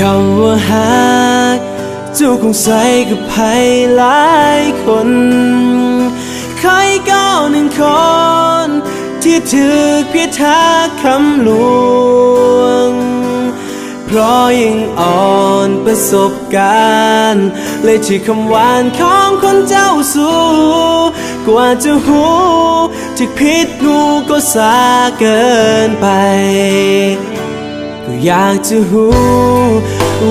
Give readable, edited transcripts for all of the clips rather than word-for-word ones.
คำว่าหักเจ้าคงใส่กับใครหลายคนใครก็หนึ่งคนที่ถือเพียทักคำลวงเพราะยังอ่อนประสบการณ์เลยที่คำหวานของคนเจ้าสู้กว่าจะหูที่ผิดงูก็สาเกินไปก็อยากจะหู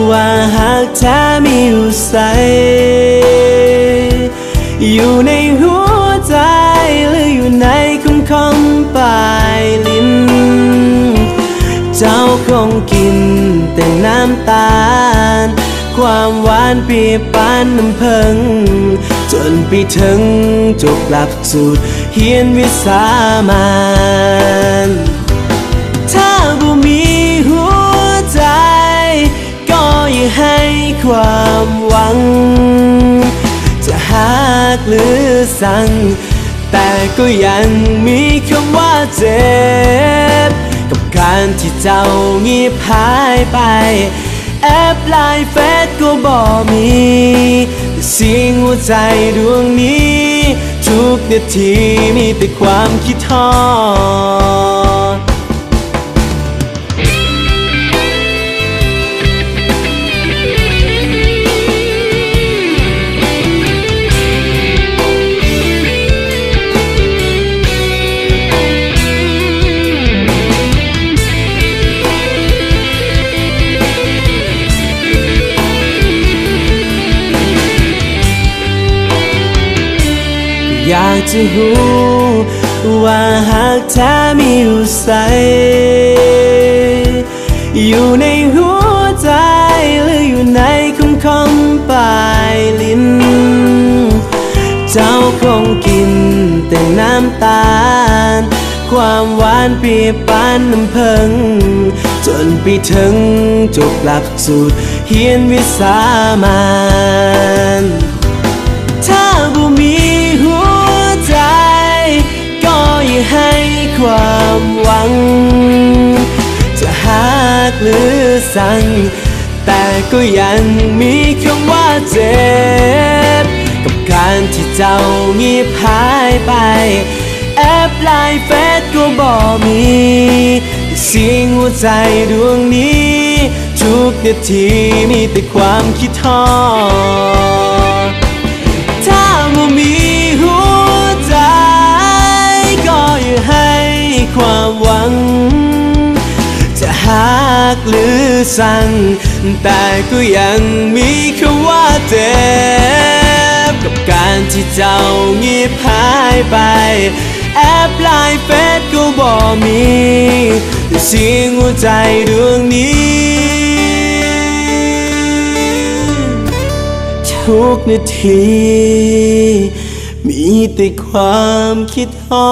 ว่าหากแท้มีอยู่ใสอยู่ในหัวใจหรืออยู่ในคำปลายลิ้นเจ้าคงกินแต่น้ำตาลความหวานเปรียบปานน้ำผึ้งจนไปถึงจบหลักสูตรเรียนวิสามัญถ้าบ่มีหัวใจก็อย่าให้ความหวังจะหักหรือสั่งแต่ก็ยังมีคำว่าเจ็บกับการที่เจ้าเงียบหายไปแอปไลน์เฟซก็บ่มีแต่เสียงหัวใจดวงนี้ทุกนาทีมีแต่ความคิดทอดอยากจะรู้ว่าหากแท้มีอยู่ใสอยู่ในหัวใจหรืออยู่ในคำปลายลิ้นเจ้าคงกินแต่น้ำตาลความหวานเปรียบปานน้ำผึ้งจนไปถึงจบหลักสูตรเรียนวิสามัญถ้าบ่มีหัวใจก็อย่าให้ความหวังจะหักหรือสั่งแต่ก็ยังมีคำว่าเจ็บกับการที่เจ้าเงียบหายไปแอปไลน์เฟซก็บ่มีเสียงหัวใจดวงนี้ทุกนาทีมีแต่ความคิดทอดถ้าบ่มีหัวใจก็อย่าให้ความหวังจะหักหรือสั่งแต่ก็ยังมีคำว่าเจ็บกับการที่เจ้าเงียบหายไปแอปไลน์เฟซก็บ่มีแต่เสียงหัวใจดวงนี้ทุกนาทีมีแต่ความคิดฮอ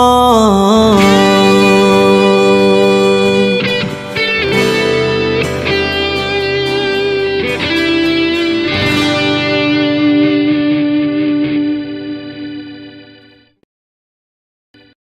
ด